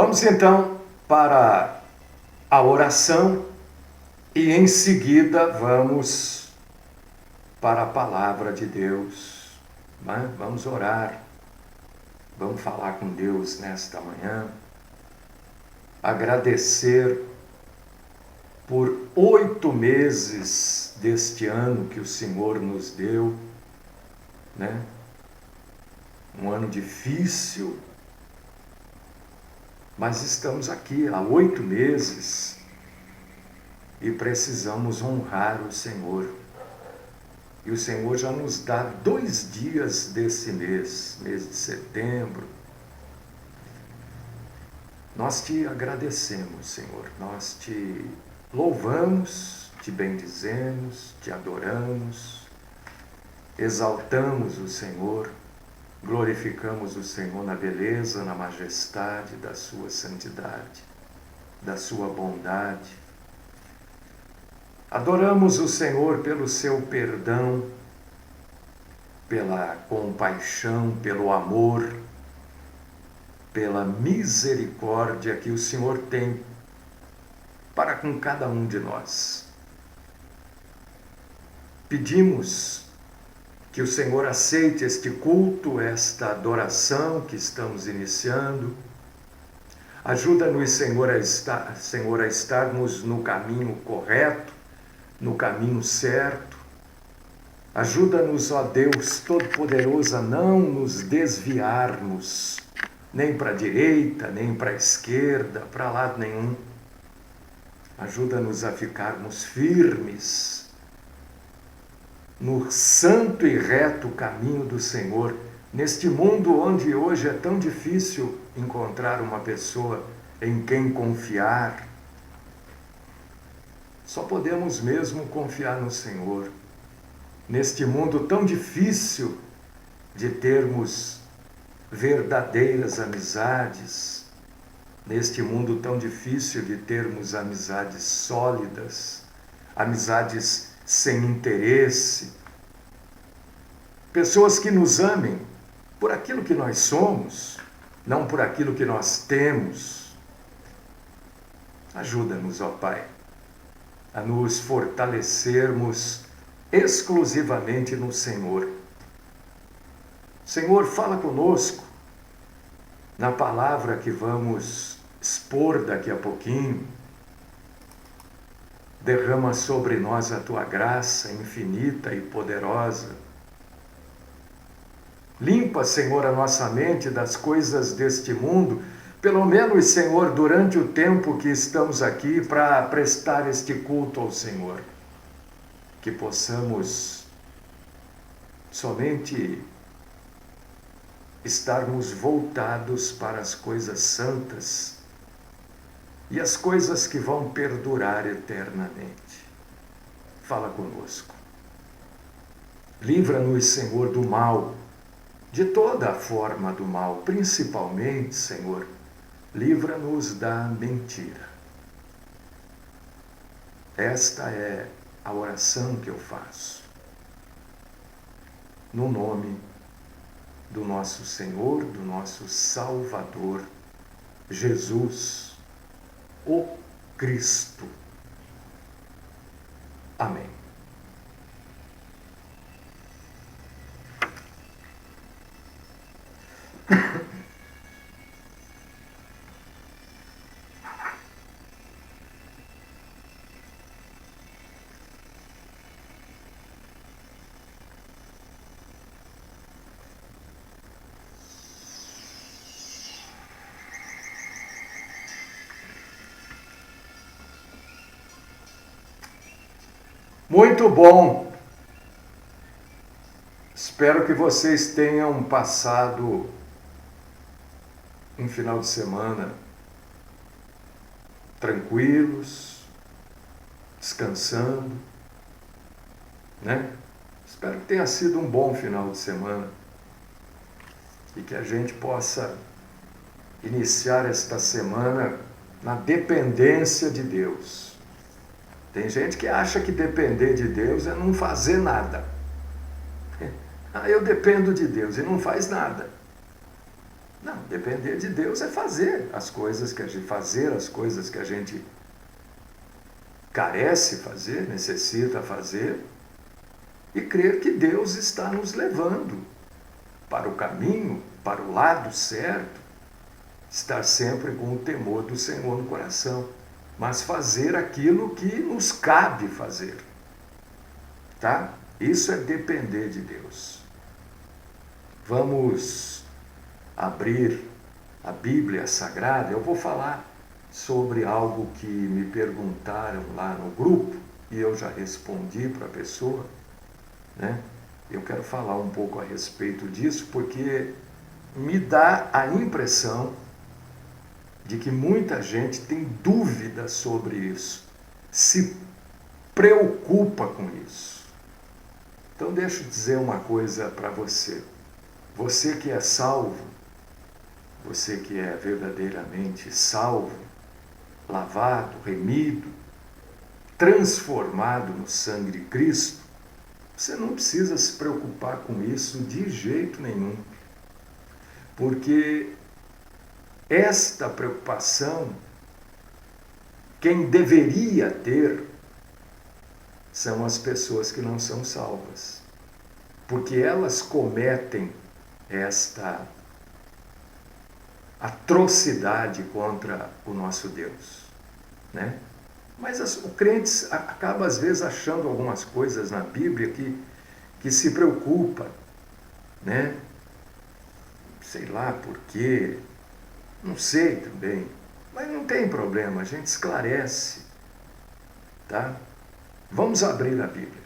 Vamos então para a oração e em seguida vamos para a palavra de Deus. Vamos orar, vamos falar com Deus nesta manhã, agradecer por 8 meses deste ano que o Senhor nos deu, né? Um ano difícil, mas estamos aqui há 8 meses e precisamos honrar o Senhor. E o Senhor já nos dá 2 dias desse mês de setembro. Nós te agradecemos, Senhor, nós te louvamos, te bendizemos, te adoramos, exaltamos o Senhor, glorificamos o Senhor na beleza, na majestade da sua santidade, da sua bondade. Adoramos o Senhor pelo seu perdão, pela compaixão, pelo amor, pela misericórdia que o Senhor tem para com cada um de nós. Pedimos que o Senhor aceite este culto, esta adoração que estamos iniciando. Ajuda-nos, Senhor, a estarmos no caminho correto, no caminho certo. Ajuda-nos, ó Deus Todo-Poderoso, a não nos desviarmos, nem para a direita, nem para a esquerda, para lado nenhum. Ajuda-nos a ficarmos firmes no santo e reto caminho do Senhor, neste mundo onde hoje é tão difícil encontrar uma pessoa em quem confiar. Só podemos mesmo confiar no Senhor. Neste mundo tão difícil de termos verdadeiras amizades, neste mundo tão difícil de termos amizades sólidas, amizades sem interesse, pessoas que nos amem por aquilo que nós somos, não por aquilo que nós temos. Ajuda-nos, ó Pai, a nos fortalecermos exclusivamente no Senhor. Senhor, fala conosco na palavra que vamos expor daqui a pouquinho. Derrama sobre nós a tua graça infinita e poderosa. Limpa, Senhor, a nossa mente das coisas deste mundo, pelo menos, Senhor, durante o tempo que estamos aqui para prestar este culto ao Senhor. Que possamos somente estarmos voltados para as coisas santas e as coisas que vão perdurar eternamente. Fala conosco. Livra-nos, Senhor, do mal, de toda a forma do mal, principalmente, Senhor, livra-nos da mentira. Esta é a oração que eu faço. No nome do nosso Senhor, do nosso Salvador, Jesus, o Cristo. Amém. Muito bom. Espero que vocês tenham passado um final de semana tranquilos, descansando, né? Espero que tenha sido um bom final de semana e que a gente possa iniciar esta semana na dependência de Deus. Tem gente que acha que depender de Deus é não fazer nada. Eu dependo de Deus e não faz nada. Não, depender de Deus é fazer as coisas que a gente carece fazer, necessita fazer, e crer que Deus está nos levando para o caminho, para o lado certo, estar sempre com o temor do Senhor no coração, mas fazer aquilo que nos cabe fazer, tá? Isso é depender de Deus. Vamos abrir a Bíblia Sagrada. Eu vou falar sobre algo que me perguntaram lá no grupo e eu já respondi para a pessoa, né? Eu quero falar um pouco a respeito disso porque me dá a impressão de que muita gente tem dúvidas sobre isso, se preocupa com isso. Então deixa eu dizer uma coisa para você. Você que é salvo, você que é verdadeiramente salvo, lavado, remido, transformado no sangue de Cristo, você não precisa se preocupar com isso de jeito nenhum. Porque esta preocupação, quem deveria ter, são as pessoas que não são salvas. Porque elas cometem esta atrocidade contra o nosso Deus, né? Mas o crente acaba às vezes achando algumas coisas na Bíblia que se preocupa, né? Sei lá por quê, não sei também, mas não tem problema, a gente esclarece, tá? Vamos abrir a Bíblia.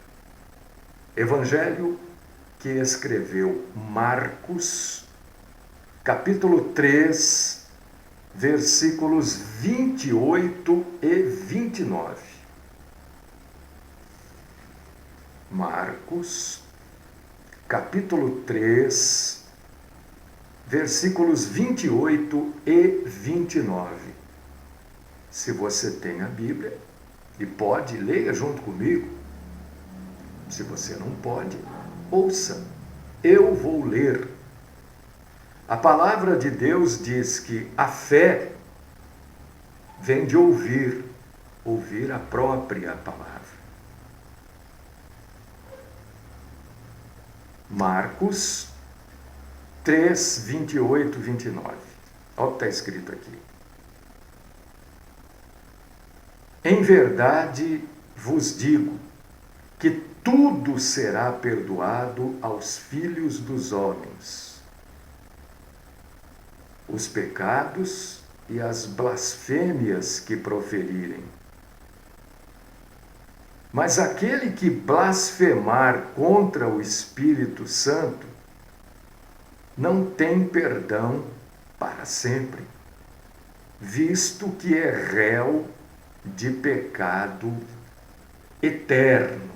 Evangelho que escreveu Marcos, capítulo 3, versículos 28 e 29. Marcos, capítulo 3, versículos 28 e 29. Se você tem a Bíblia e pode, leia junto comigo. Se você não pode, ouça. Eu vou ler. A palavra de Deus diz que a fé vem de ouvir a própria palavra. Marcos 3, 28 e 29. Olha o que está escrito aqui. Em verdade vos digo que tudo será perdoado aos filhos dos homens. Os pecados e as blasfêmias que proferirem. Mas aquele que blasfemar contra o Espírito Santo não tem perdão para sempre, visto que é réu de pecado eterno.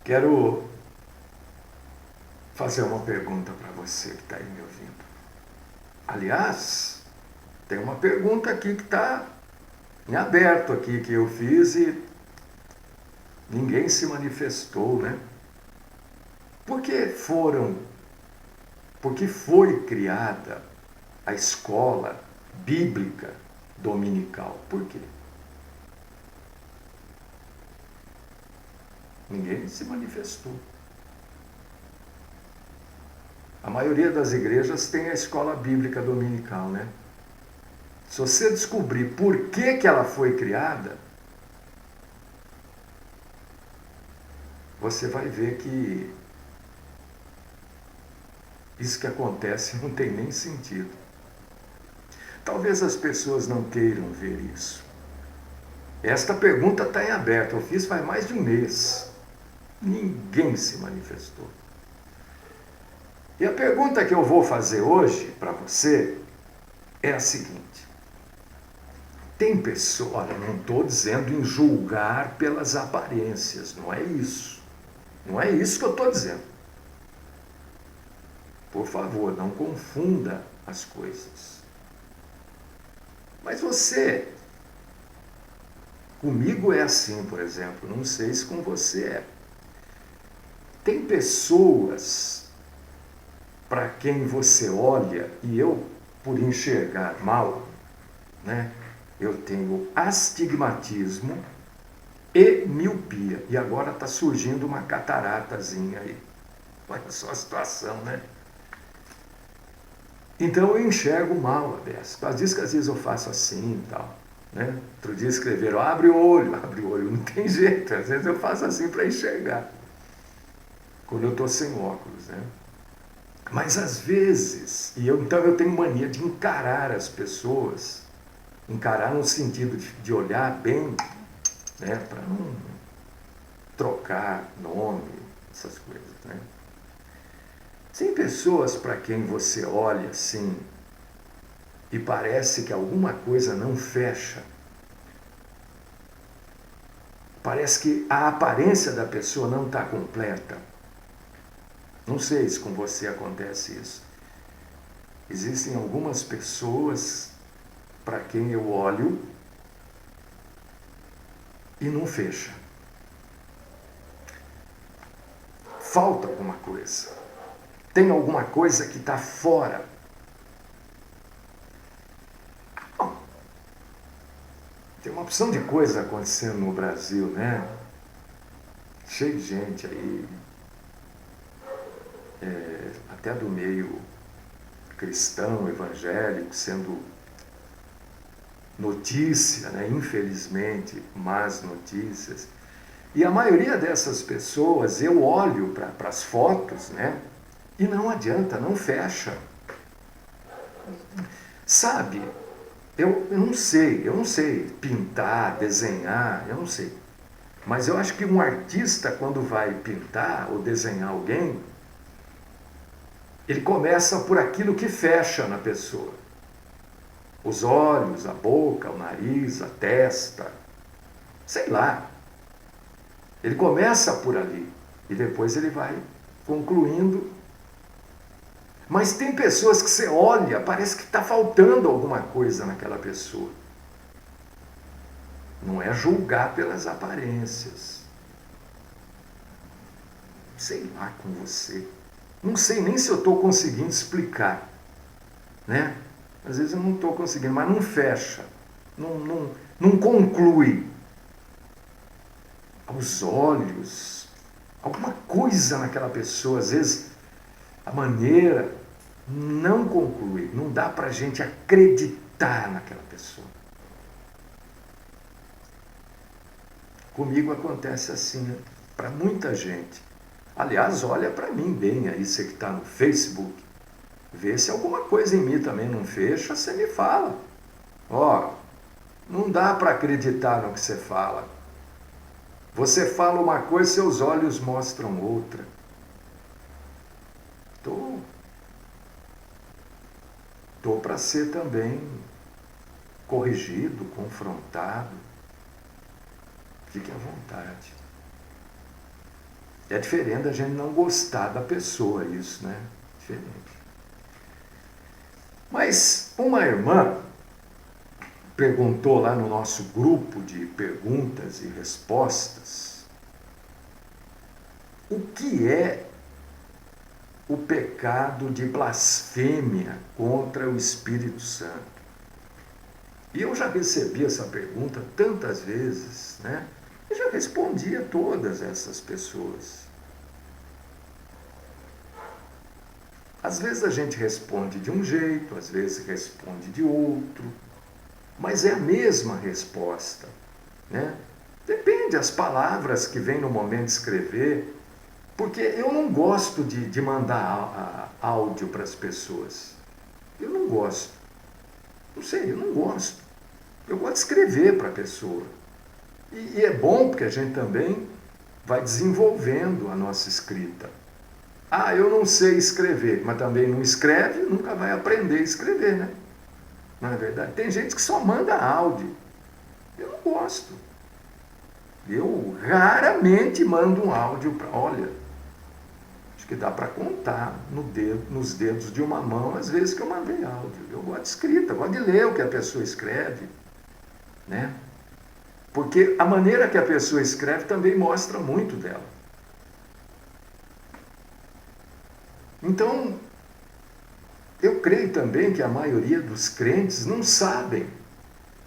Quero fazer uma pergunta para você que está aí me ouvindo. Aliás, tem uma pergunta aqui que está em aberto aqui, que eu fiz e ninguém se manifestou, né? Por que foi criada a escola bíblica dominical? Por quê? Ninguém se manifestou. A maioria das igrejas tem a escola bíblica dominical, né? Se você descobrir por que ela foi criada, você vai ver que isso que acontece não tem nem sentido. Talvez as pessoas não queiram ver isso. Esta pergunta está em aberto. Eu fiz faz mais de um mês. Ninguém se manifestou. E a pergunta que eu vou fazer hoje para você é a seguinte. Tem pessoa, olha, não estou dizendo em julgar pelas aparências, não é isso. Não é isso que eu estou dizendo. Por favor, não confunda as coisas. Mas você, comigo é assim, por exemplo, não sei se com você é. Tem pessoas para quem você olha, e eu, por enxergar mal, né, eu tenho astigmatismo e miopia. E agora está surgindo uma cataratazinha aí. Olha só a situação, né? Então eu enxergo mal a beça. Às vezes eu faço assim e tal. Né? Outro dia escreveram, abre o olho, não tem jeito. Às vezes eu faço assim para enxergar. Quando eu estou sem óculos, né? Mas às vezes, então eu tenho mania de encarar as pessoas, encarar no sentido de olhar bem, né? Para não trocar nome, essas coisas, né? Tem pessoas para quem você olha assim e parece que alguma coisa não fecha. Parece que a aparência da pessoa não está completa. Não sei se com você acontece isso. Existem algumas pessoas para quem eu olho e não fecha. Falta alguma coisa. Tem alguma coisa que está fora. Bom, tem uma opção de coisa acontecendo no Brasil, né? Cheio de gente aí, até do meio cristão, evangélico, sendo notícia, né? Infelizmente, más notícias. E a maioria dessas pessoas, eu olho para as fotos, né? E não adianta, não fecha. Sabe, eu não sei pintar, desenhar, eu não sei. Mas eu acho que um artista, quando vai pintar ou desenhar alguém, ele começa por aquilo que fecha na pessoa. Os olhos, a boca, o nariz, a testa, sei lá. Ele começa por ali e depois ele vai concluindo. Mas tem pessoas que você olha, parece que está faltando alguma coisa naquela pessoa. Não é julgar pelas aparências. Sei lá com você. Não sei nem se eu estou conseguindo explicar. Né? Às vezes eu não estou conseguindo, mas não fecha. Não conclui. Os olhos, alguma coisa naquela pessoa, às vezes a maneira não conclui, não dá para a gente acreditar naquela pessoa. Comigo acontece assim, para muita gente. Aliás, olha para mim bem aí, você que está no Facebook, vê se alguma coisa em mim também não fecha, você me fala. Ó, não dá para acreditar no que você fala. Você fala uma coisa, seus olhos mostram outra. Estou para ser também corrigido, confrontado. Fique à vontade. É diferente a gente não gostar da pessoa, isso, né? Diferente. Mas uma irmã perguntou lá no nosso grupo de perguntas e respostas o que é o pecado de blasfêmia contra o Espírito Santo. E eu já recebi essa pergunta tantas vezes, né? Eu já respondi a todas essas pessoas. Às vezes a gente responde de um jeito, às vezes responde de outro, mas é a mesma resposta, né? Depende das palavras que vem no momento de escrever, porque eu não gosto de mandar áudio para as pessoas. Eu não gosto. Não sei, eu não gosto. Eu gosto de escrever para a pessoa. E é bom porque a gente também vai desenvolvendo a nossa escrita. Ah, eu não sei escrever, mas também não escreve, nunca vai aprender a escrever, né? Não é verdade? Tem gente que só manda áudio. Eu não gosto. Eu raramente mando um áudio para, olha, acho que dá para contar nos dedos de uma mão as vezes que eu mandei áudio. Eu gosto de escrita, eu gosto de ler o que a pessoa escreve, né? Porque a maneira que a pessoa escreve também mostra muito dela. Então, eu creio também que a maioria dos crentes não sabem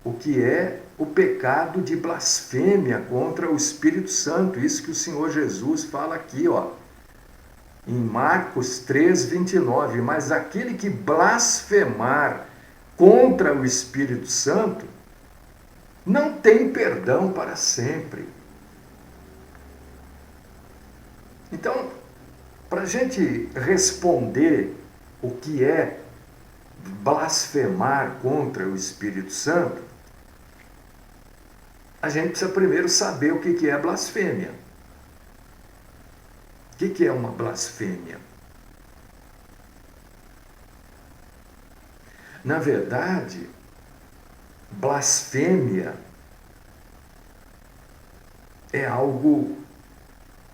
o que é o pecado de blasfêmia contra o Espírito Santo. Isso que o Senhor Jesus fala aqui, ó, em Marcos 3:29. Mas aquele que blasfemar contra o Espírito Santo não tem perdão para sempre. Então, para a gente responder o que é blasfemar contra o Espírito Santo, a gente precisa primeiro saber o que é blasfêmia. O que é uma blasfêmia? Na verdade, blasfêmia é algo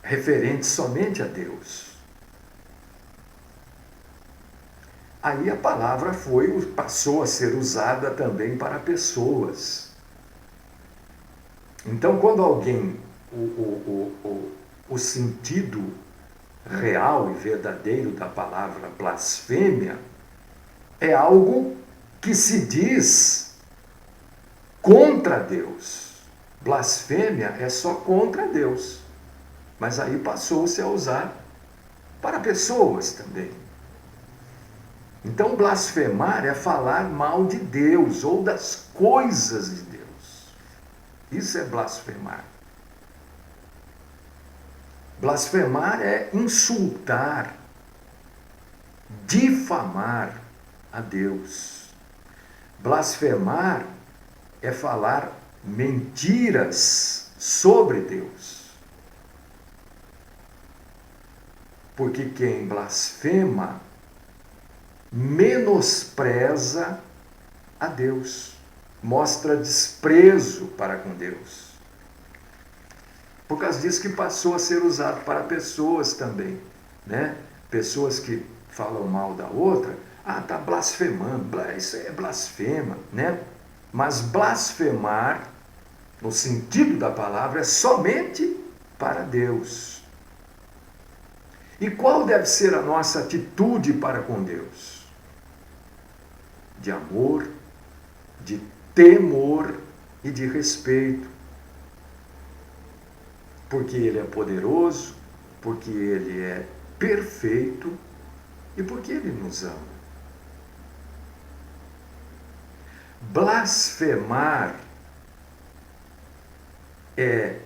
referente somente a Deus. Aí a palavra passou a ser usada também para pessoas. Então, quando alguém, o sentido real e verdadeiro da palavra blasfêmia é algo que se diz contra Deus. Blasfêmia é só contra Deus. Mas aí passou-se a usar para pessoas também. Então, blasfemar é falar mal de Deus ou das coisas de Deus. Isso é blasfemar. Blasfemar é insultar, difamar a Deus. Blasfemar é falar mentiras sobre Deus. Porque quem blasfema menospreza a Deus, mostra desprezo para com Deus. Por causa disso que passou a ser usado para pessoas também, né? Pessoas que falam mal da outra, tá blasfemando, isso é blasfema, né? Mas blasfemar, no sentido da palavra, é somente para Deus. E qual deve ser a nossa atitude para com Deus? De amor, de temor e de respeito. Porque Ele é poderoso, porque Ele é perfeito e porque Ele nos ama. Blasfemar é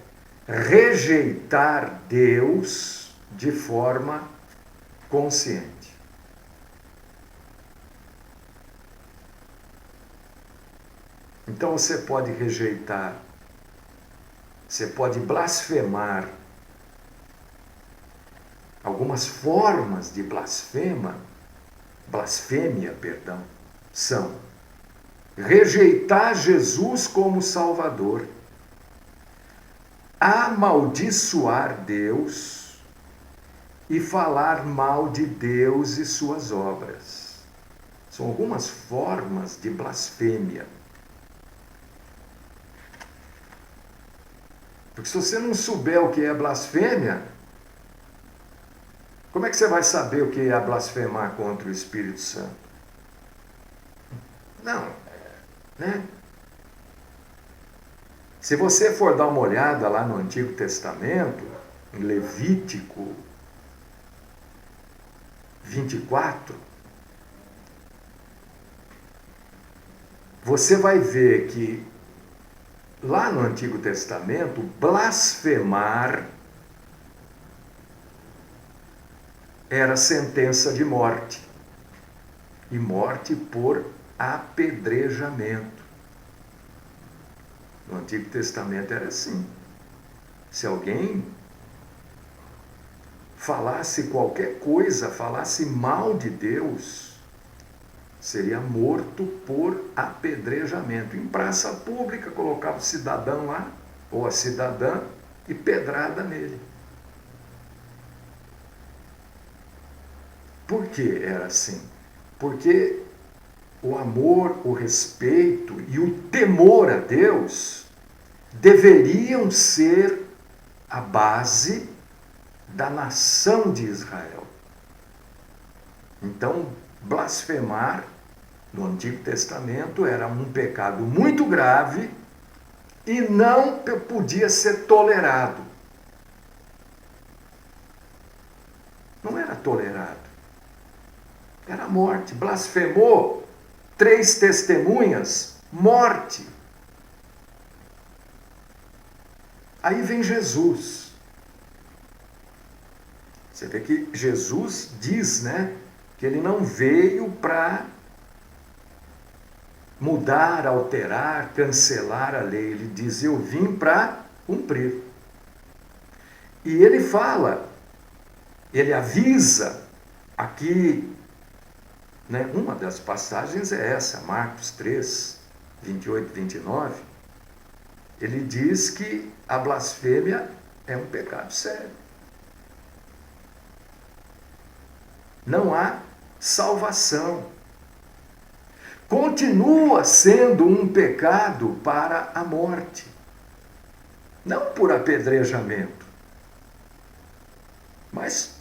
rejeitar Deus de forma consciente. Então você pode rejeitar, você pode blasfemar. Algumas formas de blasfêmia, são rejeitar Jesus como Salvador, amaldiçoar Deus e falar mal de Deus e suas obras. São algumas formas de blasfêmia. Porque se você não souber o que é blasfêmia, como é que você vai saber o que é blasfemar contra o Espírito Santo? Não, né? Se você for dar uma olhada lá no Antigo Testamento, em Levítico 24, você vai ver que lá no Antigo Testamento, blasfemar era sentença de morte, e morte por apedrejamento. No Antigo Testamento era assim. Se alguém falasse qualquer coisa, falasse mal de Deus, seria morto por apedrejamento. Em praça pública, colocava o cidadão lá, ou a cidadã, e pedrada nele. Por que era assim? Porque o amor, o respeito e o temor a Deus deveriam ser a base da nação de Israel. Então, blasfemar no Antigo Testamento era um pecado muito grave e não podia ser tolerado. Não era tolerado. Era morte. Blasfemou, 3 testemunhas, morte. Aí vem Jesus. Você vê que Jesus diz, né, que ele não veio para mudar, alterar, cancelar a lei. Ele diz, eu vim para cumprir. E ele fala, ele avisa aqui, né, uma das passagens é essa, Marcos 3, 28 e 29. Ele diz que a blasfêmia é um pecado sério. Não há salvação. Continua sendo um pecado para a morte. Não por apedrejamento, mas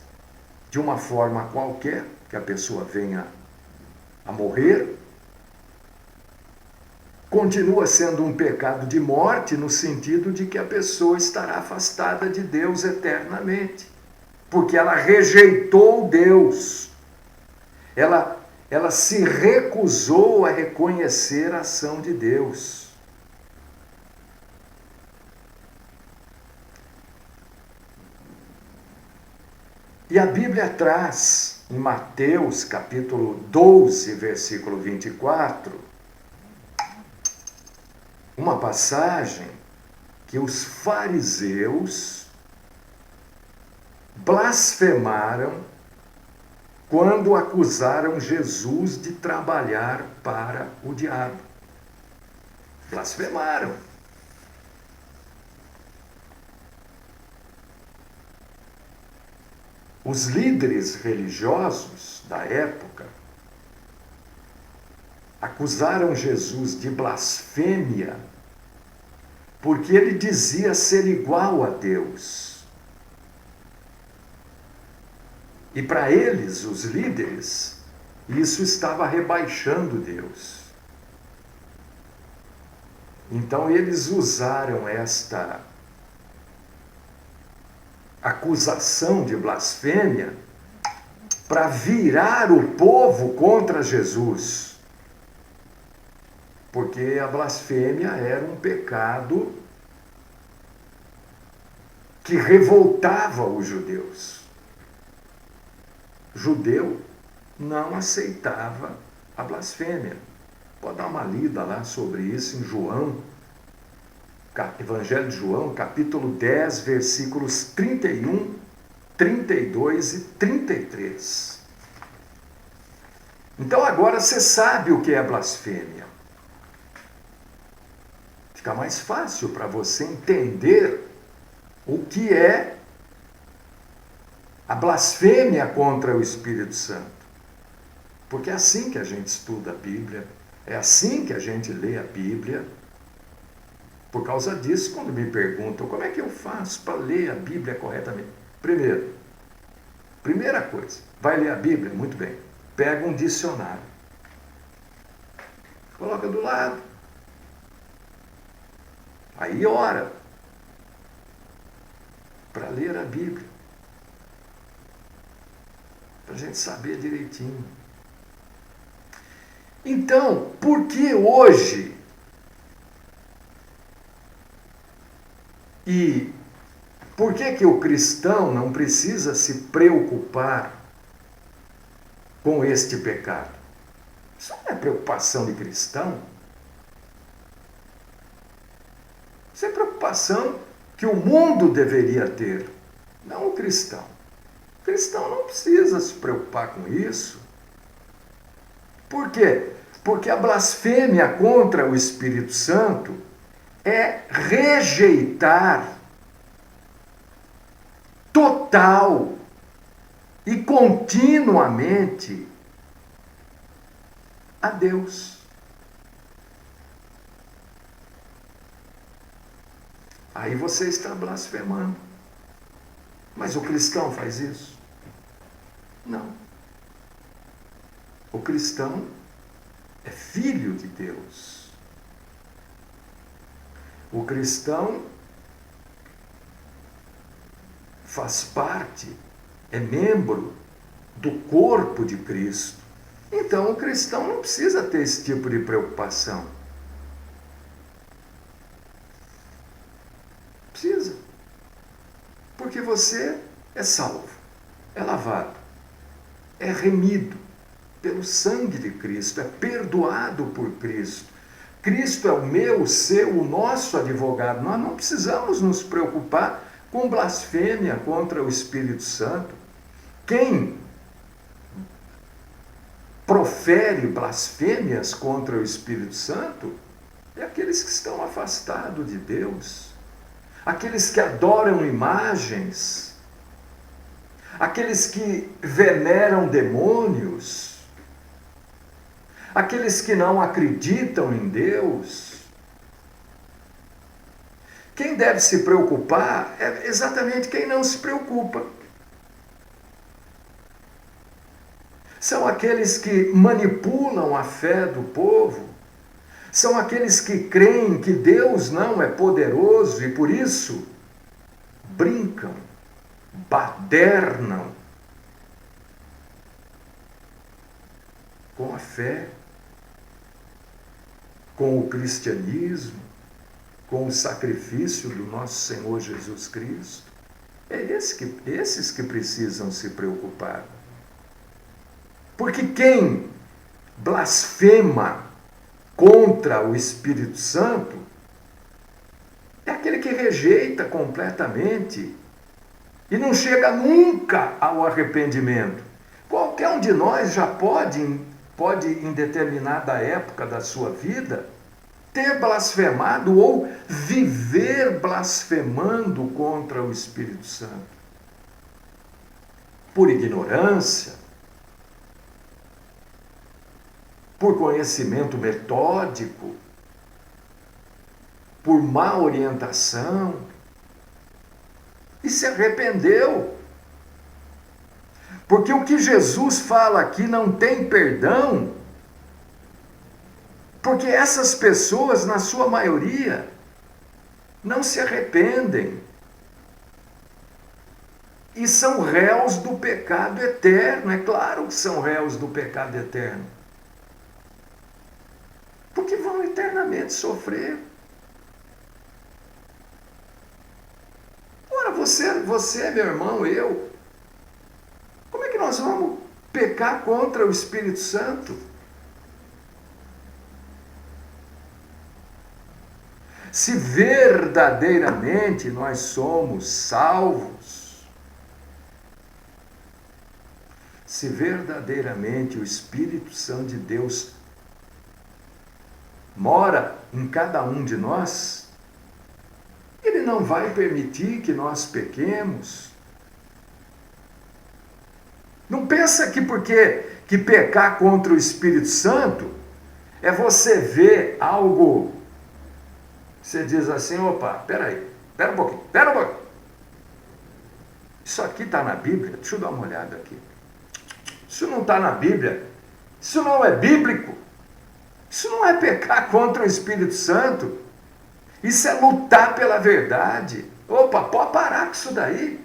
de uma forma qualquer, que a pessoa venha a morrer. Continua sendo um pecado de morte no sentido de que a pessoa estará afastada de Deus eternamente, porque ela rejeitou Deus. Ela se recusou a reconhecer a ação de Deus. E a Bíblia traz, em Mateus capítulo 12, versículo 24, uma passagem que os fariseus blasfemaram quando acusaram Jesus de trabalhar para o diabo. Blasfemaram. Os líderes religiosos da época acusaram Jesus de blasfêmia porque ele dizia ser igual a Deus. E para eles, os líderes, isso estava rebaixando Deus. Então eles usaram esta acusação de blasfêmia para virar o povo contra Jesus. Porque a blasfêmia era um pecado que revoltava os judeus. Judeu não aceitava a blasfêmia. Pode dar uma lida lá sobre isso em João, Evangelho de João, capítulo 10, versículos 31, 32 e 33. Então agora você sabe o que é blasfêmia. Fica mais fácil para você entender o que é a blasfêmia contra o Espírito Santo. Porque é assim que a gente estuda a Bíblia, é assim que a gente lê a Bíblia. Por causa disso, quando me perguntam como é que eu faço para ler a Bíblia corretamente. Primeira coisa, vai ler a Bíblia? Muito bem. Pega um dicionário. Coloca do lado. Aí ora para ler a Bíblia. Para a gente saber direitinho. Então, por que hoje e por que o cristão não precisa se preocupar com este pecado? Isso não é preocupação de cristão. Isso é preocupação que o mundo deveria ter, não o cristão. O cristão não precisa se preocupar com isso. Por quê? Porque a blasfêmia contra o Espírito Santo é rejeitar total e continuamente a Deus. Aí você está blasfemando. Mas o cristão faz isso? Não. O cristão é filho de Deus. O cristão faz parte, é membro do corpo de Cristo. Então o cristão não precisa ter esse tipo de preocupação. Precisa. Porque você é salvo, é lavado, é remido pelo sangue de Cristo, é perdoado por Cristo. Cristo é o meu, o seu, o nosso advogado. Nós não precisamos nos preocupar com blasfêmia contra o Espírito Santo. Quem profere blasfêmias contra o Espírito Santo é aqueles que estão afastados de Deus, aqueles que adoram imagens, aqueles que veneram demônios, aqueles que não acreditam em Deus. Quem deve se preocupar é exatamente quem não se preocupa. São aqueles que manipulam a fé do povo, são aqueles que creem que Deus não é poderoso e por isso brincam, badernam com a fé, com o cristianismo, com o sacrifício do nosso Senhor Jesus Cristo. É esses que precisam se preocupar. Porque quem blasfema contra o Espírito Santo é aquele que rejeita completamente e não chega nunca ao arrependimento. Qualquer um de nós já pode em determinada época da sua vida ter blasfemado ou viver blasfemando contra o Espírito Santo. Por ignorância, por conhecimento metódico, por má orientação, e se arrependeu. Porque o que Jesus fala aqui não tem perdão, porque essas pessoas, na sua maioria, não se arrependem e são réus do pecado eterno. É claro que são réus do pecado eterno, porque vão eternamente sofrer. Ora, você, meu irmão, eu, como é que nós vamos pecar contra o Espírito Santo? Se verdadeiramente nós somos salvos, se verdadeiramente o Espírito Santo de Deus mora em cada um de nós, Ele não vai permitir que nós pequemos. Não pensa que porque que pecar contra o Espírito Santo é você ver algo, você diz assim, opa, pera um pouquinho. Isso aqui está na Bíblia? Deixa eu dar uma olhada aqui. Isso não está na Bíblia. Isso não é bíblico. Isso não é pecar contra o Espírito Santo. Isso é lutar pela verdade. Opa, pode parar com isso daí.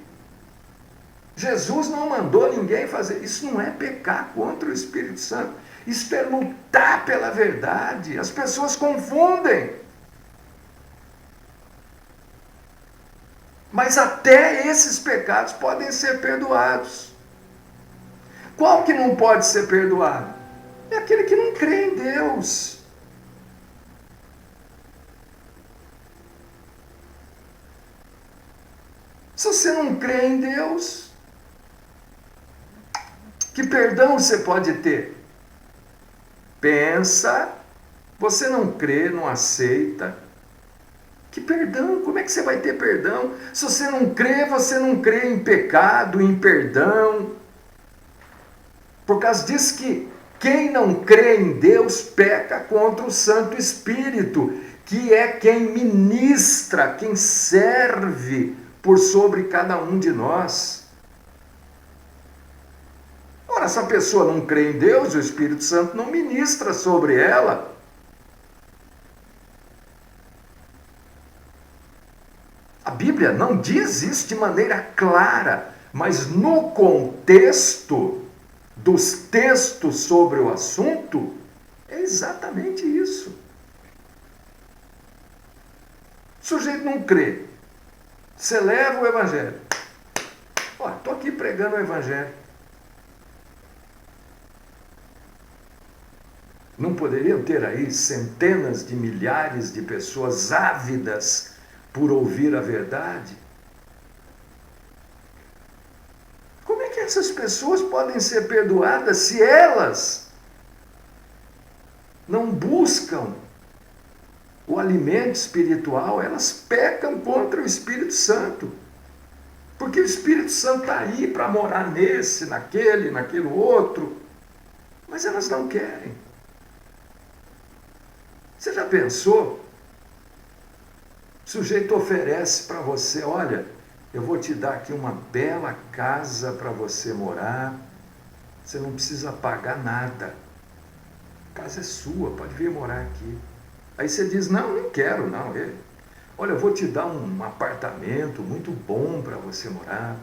Jesus não mandou ninguém fazer. Isso não é pecar contra o Espírito Santo. Isso é lutar pela verdade. As pessoas confundem. Mas até esses pecados podem ser perdoados. Qual que não pode ser perdoado? É aquele que não crê em Deus. Se você não crê em Deus, que perdão você pode ter? Pensa, você não crê, não aceita. Que perdão? Como é que você vai ter perdão? Se você não crê em pecado, em perdão. Por causa disso que quem não crê em Deus peca contra o Santo Espírito, que é quem ministra, quem serve por sobre cada um de nós. Ora, se a pessoa não crê em Deus, o Espírito Santo não ministra sobre ela. A Bíblia não diz isso de maneira clara, mas no contexto dos textos sobre o assunto, é exatamente isso. O sujeito não crê. Você leva o Evangelho. Olha, estou aqui pregando o Evangelho. Não poderiam ter aí centenas de milhares de pessoas ávidas por ouvir a verdade? Como é que essas pessoas podem ser perdoadas se elas não buscam o alimento espiritual? Elas pecam contra o Espírito Santo. Porque o Espírito Santo está aí para morar nesse, naquele outro. Mas elas não querem. Você já pensou? O sujeito oferece para você, olha, eu vou te dar aqui uma bela casa para você morar, você não precisa pagar nada, a casa é sua, pode vir morar aqui. Aí você diz, não quero, não. Olha, eu vou te dar um apartamento muito bom para você morar.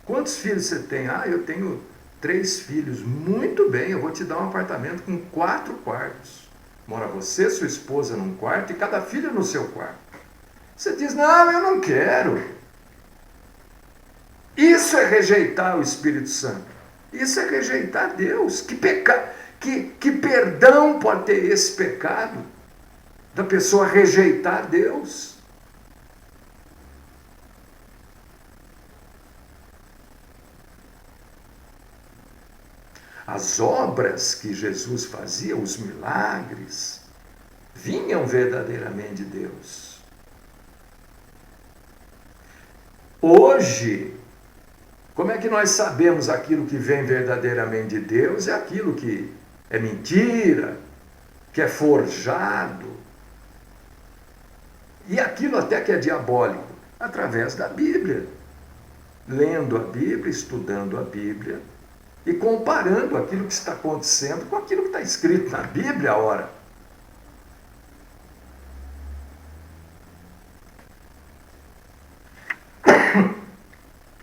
Quantos filhos você tem? Eu tenho 3 filhos. Muito bem, eu vou te dar um apartamento com 4 quartos. Mora você, sua esposa num quarto e cada filho no seu quarto. Você diz, não, eu não quero. Isso é rejeitar o Espírito Santo. Isso é rejeitar Deus. Que perdão pode ter esse pecado da pessoa rejeitar Deus? As obras que Jesus fazia, os milagres, vinham verdadeiramente de Deus. Hoje, como é que nós sabemos aquilo que vem verdadeiramente de Deus e aquilo que é mentira, que é forjado, e aquilo até que é diabólico? Através da Bíblia. Lendo a Bíblia, estudando a Bíblia e comparando aquilo que está acontecendo com aquilo que está escrito na Bíblia, ora.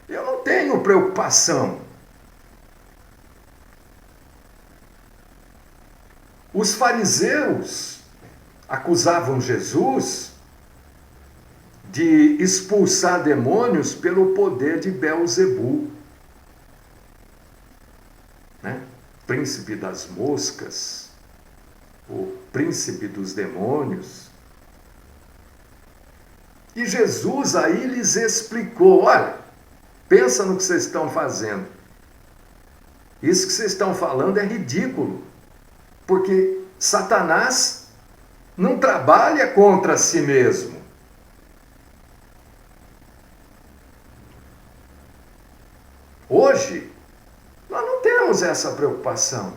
Eu não tenho preocupação. Os fariseus acusavam Jesus de expulsar demônios pelo poder de Beelzebul, né? Príncipe das moscas, o príncipe dos demônios. E Jesus aí lhes explicou, olha, pensa no que vocês estão fazendo. Isso que vocês estão falando é ridículo, porque Satanás não trabalha contra si mesmo. Hoje, nós não temos essa preocupação.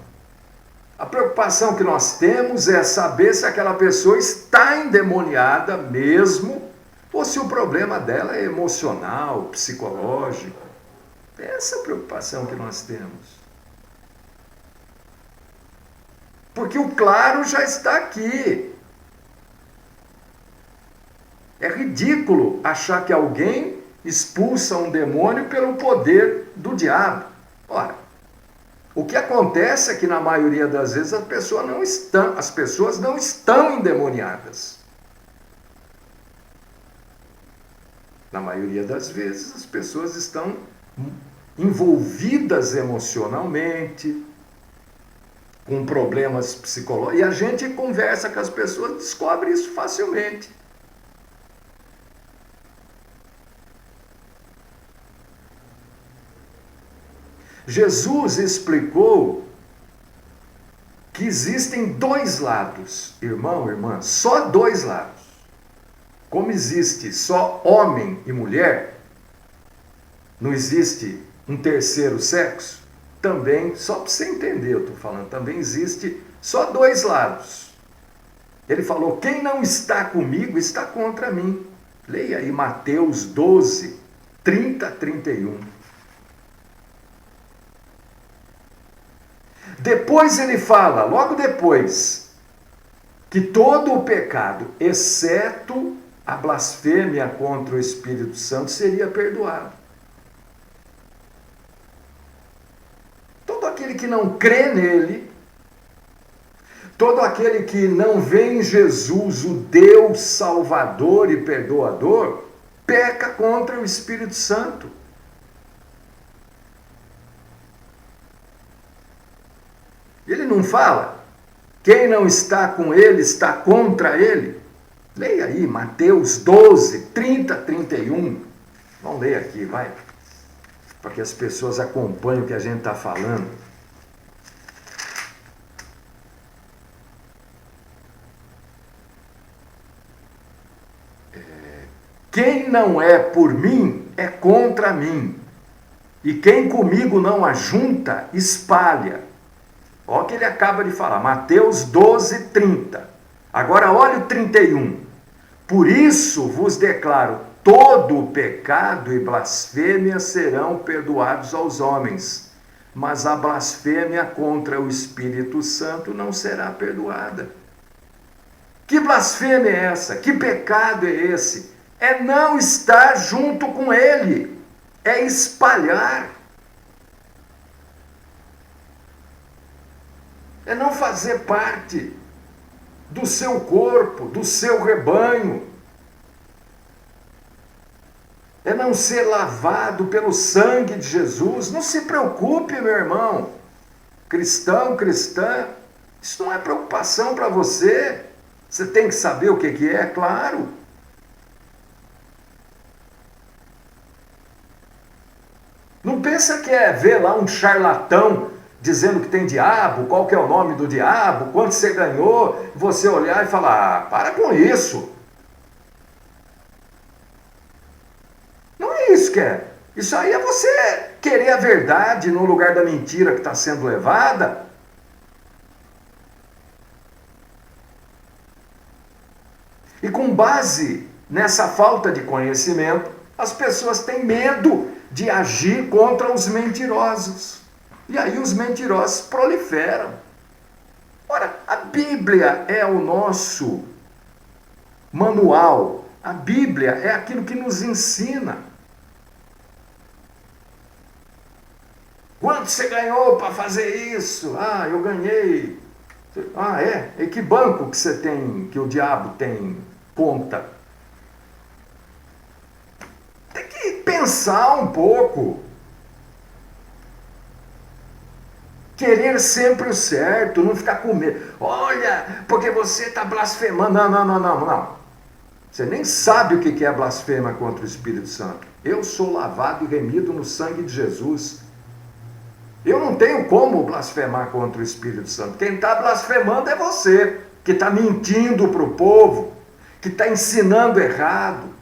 A preocupação que nós temos é saber se aquela pessoa está endemoniada mesmo, ou se o problema dela é emocional, psicológico. Essa é a preocupação que nós temos. Porque o claro já está aqui. É ridículo achar que alguém expulsa um demônio pelo poder do diabo. Ora, o que acontece é que na maioria das vezes as pessoas não estão endemoniadas. Na maioria das vezes as pessoas estão envolvidas emocionalmente, com problemas psicológicos, e a gente conversa com as pessoas, descobre isso facilmente. Jesus explicou que existem 2 lados, irmão, irmã, só 2 lados. Como existe só homem e mulher, não existe um terceiro sexo, também, só para você entender, eu estou falando, também existe só dois lados. Ele falou, quem não está comigo está contra mim. Leia aí Mateus 12, 30 a 31. Depois ele fala, logo depois, que todo o pecado, exceto a blasfêmia contra o Espírito Santo, seria perdoado. Todo aquele que não crê nele, todo aquele que não vê em Jesus o Deus Salvador e Perdoador, peca contra o Espírito Santo. Ele não fala, quem não está com ele está contra ele. Leia aí, Mateus 12, 30, 31. Vamos ler aqui, vai. Para que as pessoas acompanhem o que a gente está falando. Quem não é por mim, é contra mim. E quem comigo não ajunta, espalha. Olha o que ele acaba de falar, Mateus 12, 30. Agora olha o 31. Por isso vos declaro, todo o pecado e blasfêmia serão perdoados aos homens, mas a blasfêmia contra o Espírito Santo não será perdoada. Que blasfêmia é essa? Que pecado é esse? É não estar junto com ele, é espalhar. É não fazer parte do seu corpo, do seu rebanho. É não ser lavado pelo sangue de Jesus. Não se preocupe, meu irmão. Cristão, cristã, isso não é preocupação para você. Você tem que saber o que é, claro. Não pensa que é ver lá um charlatão dizendo que tem diabo, qual que é o nome do diabo, quanto você ganhou, você olhar e falar, para com isso. Não é isso que é. Isso aí é você querer a verdade no lugar da mentira que está sendo levada. E com base nessa falta de conhecimento, as pessoas têm medo de agir contra os mentirosos. E aí os mentirosos proliferam. Ora, a Bíblia é o nosso manual. A Bíblia é aquilo que nos ensina. Quanto você ganhou para fazer isso? Ah, eu ganhei. Ah, é? E que banco que você tem, que o diabo tem conta? Tem que pensar um pouco. Querer sempre o certo, não ficar com medo. Olha, porque você está blasfemando. Não. Você nem sabe o que é blasfema contra o Espírito Santo. Eu sou lavado e remido no sangue de Jesus. Eu não tenho como blasfemar contra o Espírito Santo. Quem está blasfemando é você, que está mentindo para o povo, que está ensinando errado,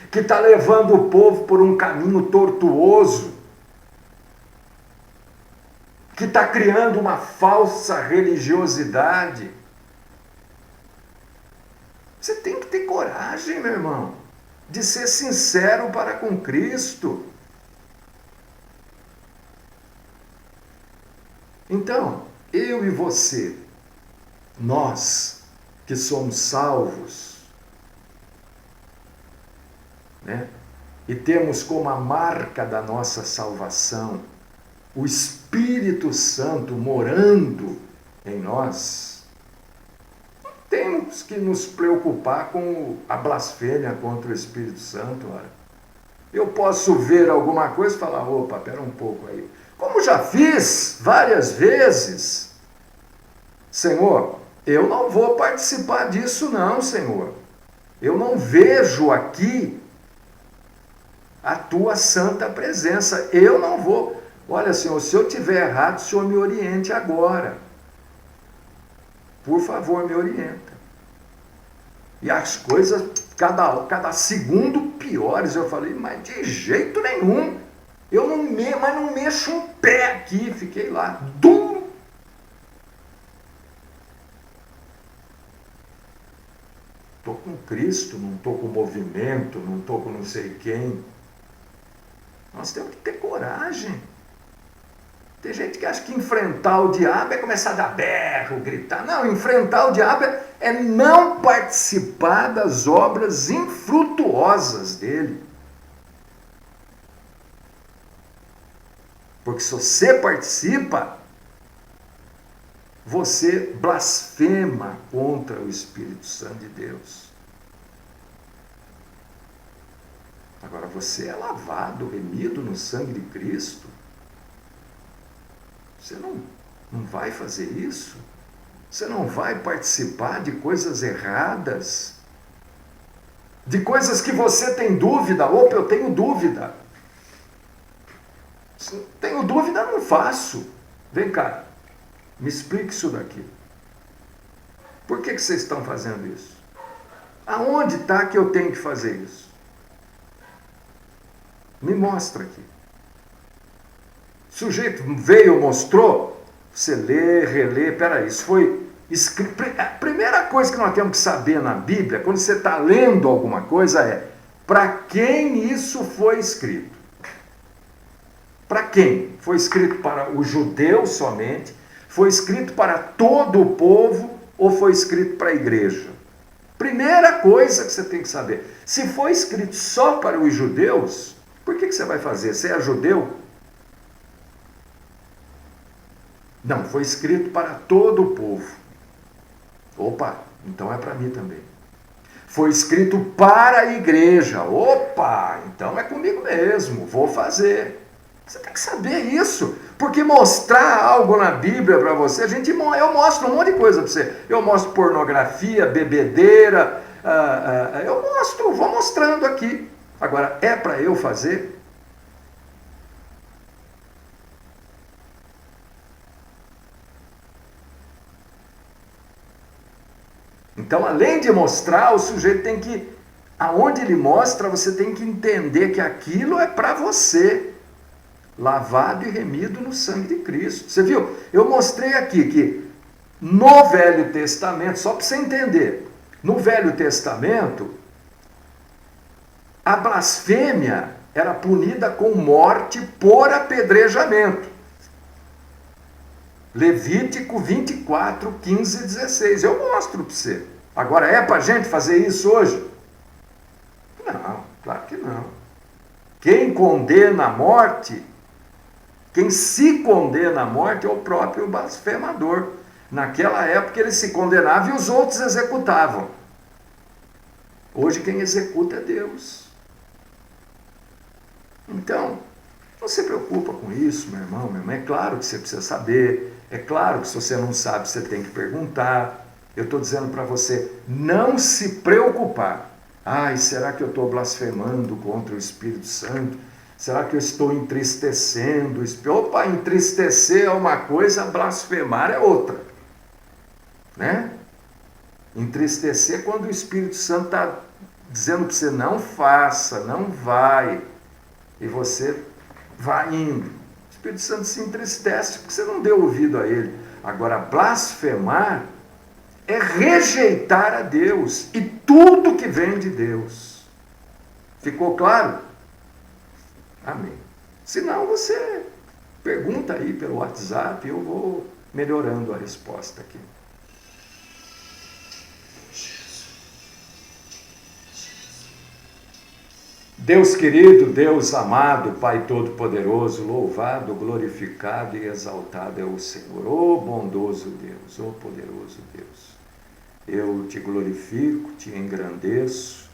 que está levando o povo por um caminho tortuoso, que está criando uma falsa religiosidade. Você tem que ter coragem, meu irmão, de ser sincero para com Cristo. Então, eu e você, nós que somos salvos, né? E temos como a marca da nossa salvação o Espírito Santo morando em nós, não temos que nos preocupar com a blasfêmia contra o Espírito Santo. Ora. Eu posso ver alguma coisa e falar, opa, pera um pouco aí. Como já fiz várias vezes, Senhor, eu não vou participar disso não, Senhor. Eu não vejo aqui a tua santa presença. Eu não vou. Olha, Senhor, se eu tiver errado, o Senhor me oriente agora. Por favor, me orienta. E as coisas, cada segundo piores. Eu falei, mas de jeito nenhum. Eu não mexo um pé aqui. Fiquei lá, duro. Estou com Cristo, não estou com movimento, não estou com não sei quem. Nós temos que ter coragem. Tem gente que acha que enfrentar o diabo é começar a dar berro, gritar. Não, enfrentar o diabo é não participar das obras infrutuosas dele. Porque se você participa, você blasfema contra o Espírito Santo de Deus. Agora, você é lavado, remido no sangue de Cristo. Você não vai fazer isso? Você não vai participar de coisas erradas? De coisas que você tem dúvida? Opa, eu tenho dúvida. Se não tenho dúvida, não faço. Vem cá, me explique isso daqui. Por que vocês estão fazendo isso? Aonde está que eu tenho que fazer isso? Me mostra aqui. O sujeito veio, mostrou, você lê, relê, peraí, isso foi escrito. A primeira coisa que nós temos que saber na Bíblia, quando você está lendo alguma coisa, é para quem isso foi escrito. Para quem? Foi escrito para o judeu somente? Foi escrito para todo o povo ou foi escrito para a igreja? Primeira coisa que você tem que saber. Se foi escrito só para os judeus, por que você vai fazer? Você é judeu? Não, foi escrito para todo o povo. Opa, então é para mim também. Foi escrito para a igreja. Opa, então é comigo mesmo, vou fazer. Você tem que saber isso, porque mostrar algo na Bíblia para você, eu mostro um monte de coisa para você. Eu mostro pornografia, bebedeira, vou mostrando aqui. Agora, é para eu fazer? Então, além de mostrar, o sujeito tem que, aonde ele mostra, você tem que entender que aquilo é para você. Lavado e remido no sangue de Cristo. Você viu? Eu mostrei aqui que no Velho Testamento, só para você entender, no Velho Testamento, a blasfêmia era punida com morte por apedrejamento. Levítico 24, 15 e 16. Eu mostro para você. Agora, é para a gente fazer isso hoje? Não, claro que não. Quem condena a morte, quem se condena à morte é o próprio blasfemador. Naquela época ele se condenava e os outros executavam. Hoje quem executa é Deus. Então, não se preocupa com isso, meu irmão, minha irmã. É claro que você precisa saber. É claro que se você não sabe, você tem que perguntar. Eu estou dizendo para você, não se preocupar. Ai, será que eu estou blasfemando contra o Espírito Santo? Será que eu estou entristecendo? Opa, entristecer é uma coisa, blasfemar é outra. Né? Entristecer é quando o Espírito Santo está dizendo para você, não faça, não vai. E você vai indo. O Espírito Santo se entristece porque você não deu ouvido a ele. Agora, blasfemar é rejeitar a Deus e tudo que vem de Deus. Ficou claro? Amém. Se não, você pergunta aí pelo WhatsApp, eu vou melhorando a resposta aqui. Deus querido, Deus amado, Pai Todo-Poderoso, louvado, glorificado e exaltado é o Senhor. Ô bondoso Deus, ô poderoso Deus. Eu te glorifico, te engrandeço.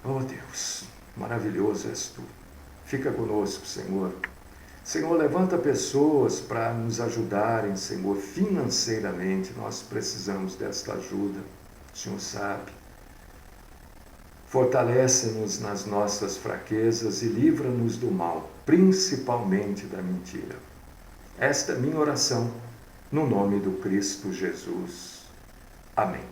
Ó Deus, maravilhoso és tu. Fica conosco, Senhor. Senhor, levanta pessoas para nos ajudarem, Senhor, financeiramente. Nós precisamos desta ajuda, o Senhor sabe. Fortalece-nos nas nossas fraquezas e livra-nos do mal, principalmente da mentira. Esta é minha oração, no nome do Cristo Jesus. Amém.